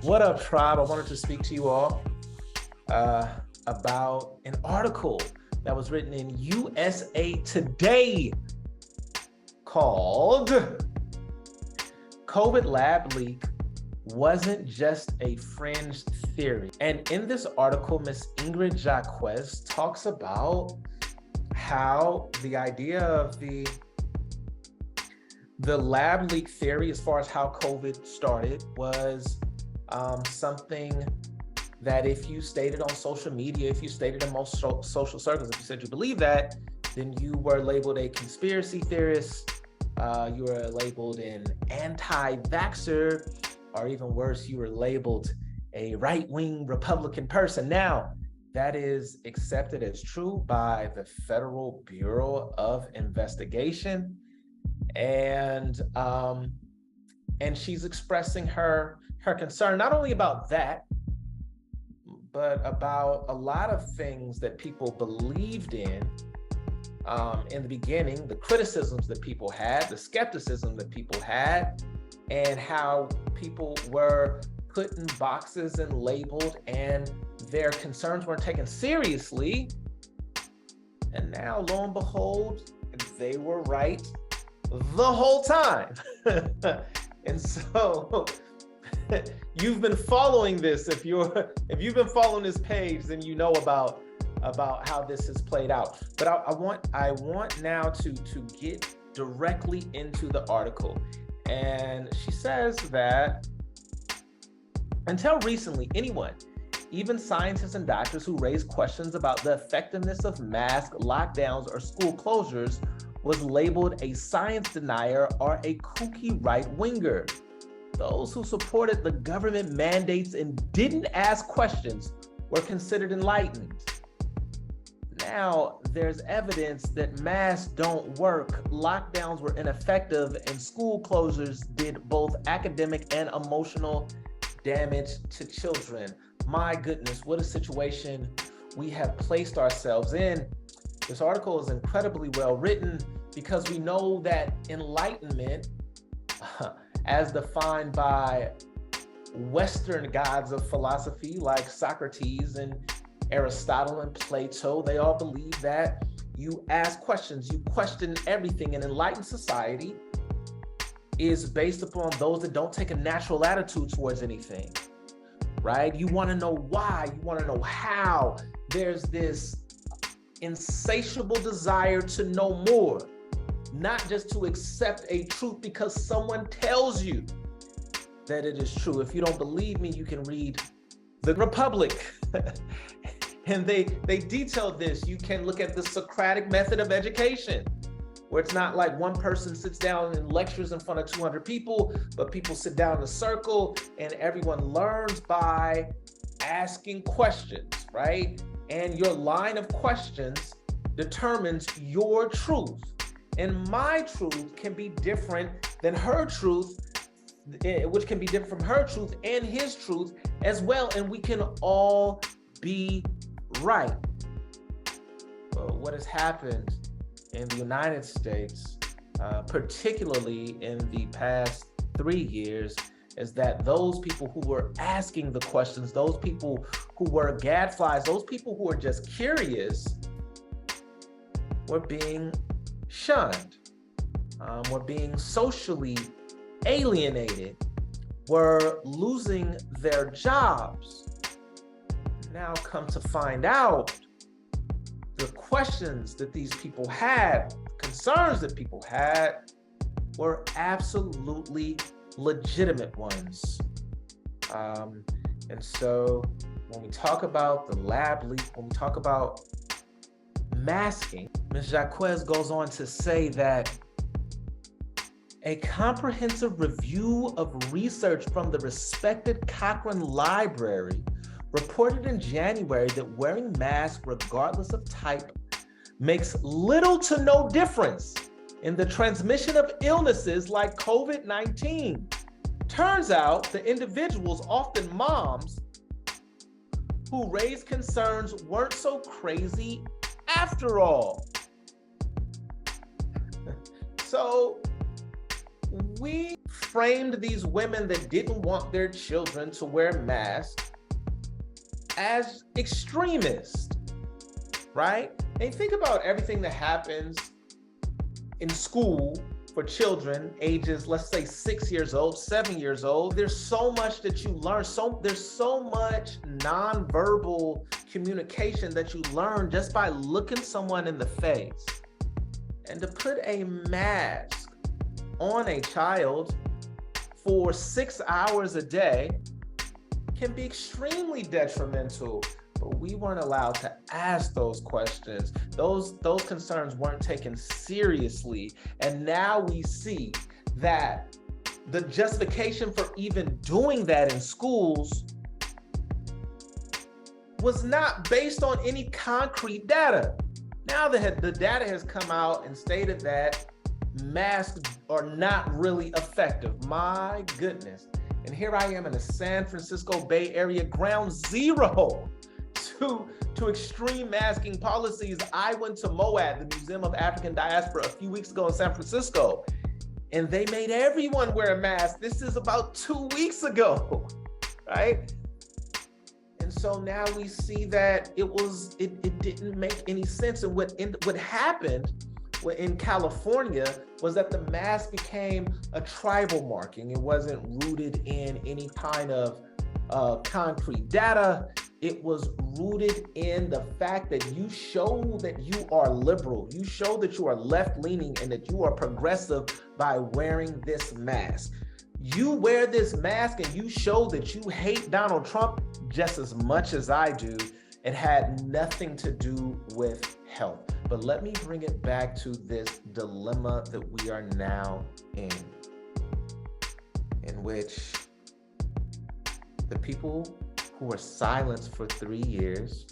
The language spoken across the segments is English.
What up, tribe? I wanted to speak to you all about an article that was written in USA Today called COVID Lab Leak Wasn't Just a Fringe Theory. And in this article, Ms. Ingrid Jacquez talks about how the idea of the lab leak theory, as far as how COVID started, was something that if you stated on social media, if you stated in most social circles, if you said you believe that, then you were labeled a conspiracy theorist, you were labeled an anti-vaxxer, or even worse, you were labeled a right-wing Republican person. Now, that is accepted as true by the Federal Bureau of Investigation. And she's expressing her concern, not only about that, but about a lot of things that people believed in the beginning, the criticisms that people had, the skepticism that people had, and how people were put in boxes and labeled, and their concerns weren't taken seriously. And now, lo and behold, they were right the whole time. And so you've been following this. If you've been following this page, then you know about how this has played out. But I want now to get directly into the article. And she says that until recently, anyone, even scientists and doctors who raised questions about the effectiveness of mask lockdowns or school closures, was labeled a science denier or a kooky right-winger. Those who supported the government mandates and didn't ask questions were considered enlightened. Now, there's evidence that masks don't work, lockdowns were ineffective, and school closures did both academic and emotional damage to children. My goodness, what a situation we have placed ourselves in. This article is incredibly well written because we know that enlightenment, as defined by Western gods of philosophy like Socrates and Aristotle and Plato, they all believe that you ask questions, you question everything. An enlightened society is based upon those that don't take a natural attitude towards anything, right? You want to know why, you want to know how. There's this insatiable desire to know more, not just to accept a truth because someone tells you that it is true. If you don't believe me, you can read The Republic. And they detail this. You can look at the Socratic method of education, where it's not like one person sits down and lectures in front of 200 people, but people sit down in a circle and everyone learns by asking questions, right? And your line of questions determines your truth. And my truth can be different than her truth, which can be different from her truth and his truth as well. And we can all be right. But what has happened in the United States, particularly in the past 3 years, is that those people who were asking the questions, those people who were gadflies, those people who were just curious, were being shunned, were being socially alienated, were losing their jobs. Now come to find out, the questions that these people had, concerns that people had, were absolutely legitimate ones. And so when we talk about the lab leak, when we talk about masking, Ms. Jacquez goes on to say that a comprehensive review of research from the respected Cochrane Library reported in January that wearing masks, regardless of type, makes little to no difference in the transmission of illnesses like COVID-19. Turns out the individuals, often moms, who raised concerns weren't so crazy after all. So we framed these women that didn't want their children to wear masks as extremists, right? And think about everything that happens in school for children ages, let's say 6 years old, 7 years old. There's so much that you learn. There's so much nonverbal communication that you learn just by looking someone in the face. And to put a mask on a child for 6 hours a day can be extremely detrimental. But we weren't allowed to ask those questions. Those concerns weren't taken seriously. And now we see that the justification for even doing that in schools was not based on any concrete data. Now the data has come out and stated that masks are not really effective. My goodness. And here I am in the San Francisco Bay Area, ground zero to extreme masking policies. I went to MOAD, the Museum of African Diaspora, a few weeks ago in San Francisco, and they made everyone wear a mask. This is about 2 weeks ago, right? And so now we see that it didn't make any sense. And what happened in California was that the mask became a tribal marking. It wasn't rooted in any kind of concrete data. It was rooted in the fact that you show that you are liberal, you show that you are left-leaning, and that you are progressive by wearing this mask. You wear this mask and you show that you hate Donald Trump just as much as I do. It had nothing to do with health. But let me bring it back to this dilemma that we are now in which the people who were silenced for 3 years,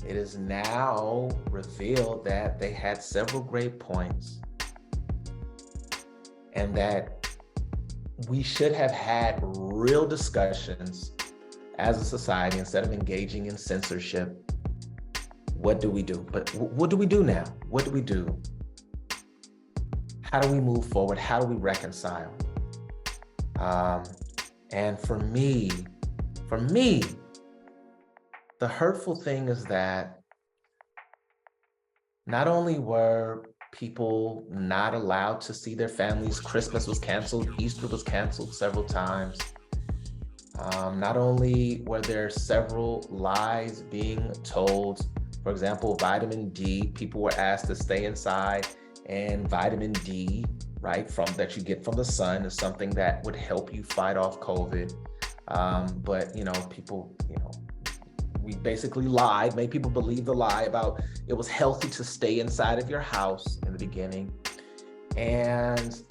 it is now revealed that they had several great points and that we should have had real discussions as a society instead of engaging in censorship. What do we do? But what do we do now? What do we do? How do we move forward? How do we reconcile? And for me, the hurtful thing is that not only were people not allowed to see their families, Christmas was canceled, Easter was canceled several times. Not only were there several lies being told, for example, vitamin D, people were asked to stay inside, and vitamin D, right, that you get from the sun is something that would help you fight off COVID. But, people, we basically lied, made people believe the lie about it was healthy to stay inside of your house in the beginning. And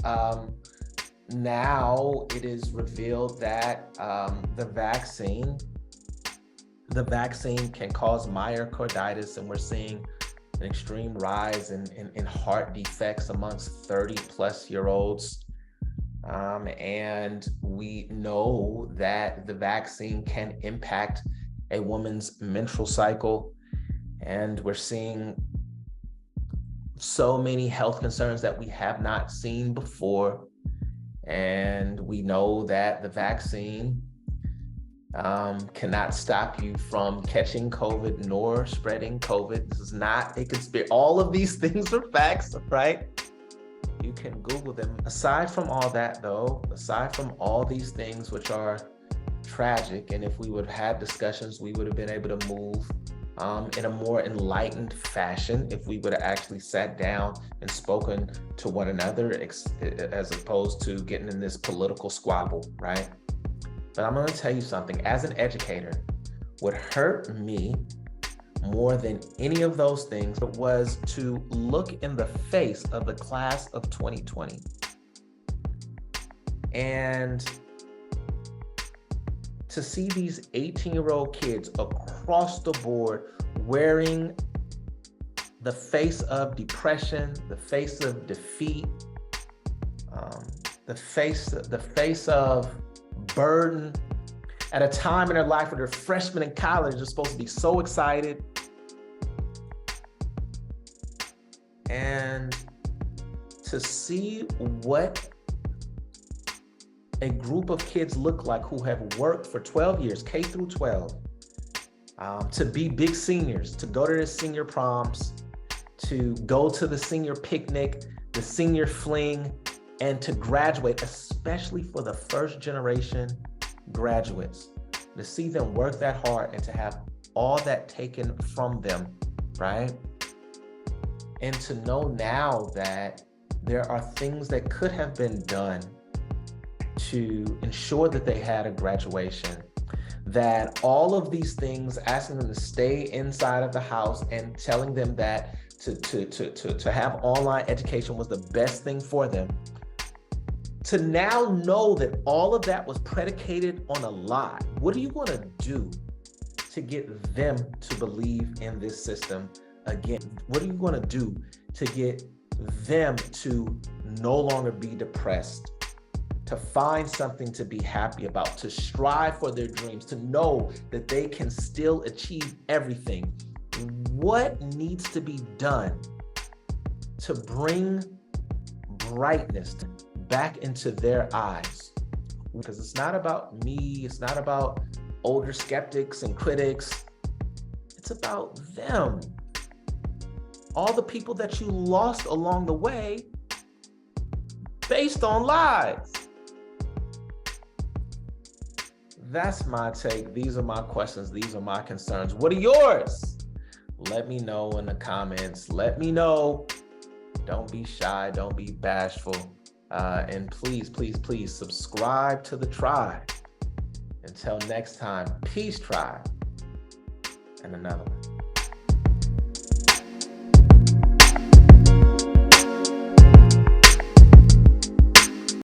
now it is revealed that the vaccine can cause myocarditis, and we're seeing an extreme rise in heart defects amongst 30-plus-year-olds. And we know that the vaccine can impact a woman's menstrual cycle. And we're seeing so many health concerns that we have not seen before. And we know that the vaccine cannot stop you from catching COVID nor spreading COVID. This is not a conspiracy. All of these things are facts, right? You can Google them. Aside from all that, though, aside from all these things which are tragic, and if we would have had discussions, we would have been able to move in a more enlightened fashion if we would have actually sat down and spoken to one another, as opposed to getting in this political squabble, right? But I'm going to tell you something. As an educator, what hurt me more than any of those things was to look in the face of the class of 2020 and to see these 18-year-old kids across the board wearing the face of depression, the face of defeat, the face of burden at a time in their life where they're freshmen in college. They're supposed to be so excited. And to see what a group of kids look like who have worked for 12 years, K through 12, to be big seniors, to go to their senior proms, to go to the senior picnic, the senior fling, and to graduate, especially for the first generation graduates, to see them work that hard and to have all that taken from them, right? And to know now that there are things that could have been done to ensure that they had a graduation, that all of these things, asking them to stay inside of the house and telling them that to have online education was the best thing for them, to now know that all of that was predicated on a lie. What are you going to do to get them to believe in this system again? What are you going to do to get them to no longer be depressed, to find something to be happy about, to strive for their dreams, to know that they can still achieve everything? What needs to be done to bring brightness back into their eyes? Because it's not about me, it's not about older skeptics and critics, it's about them. All the people that you lost along the way based on lies. That's my take. These are my questions. These are my concerns. What are yours? Let me know in the comments. Let me know. Don't be shy. Don't be bashful. And please, please, please subscribe to the tribe. Until next time, peace, tribe. And another one.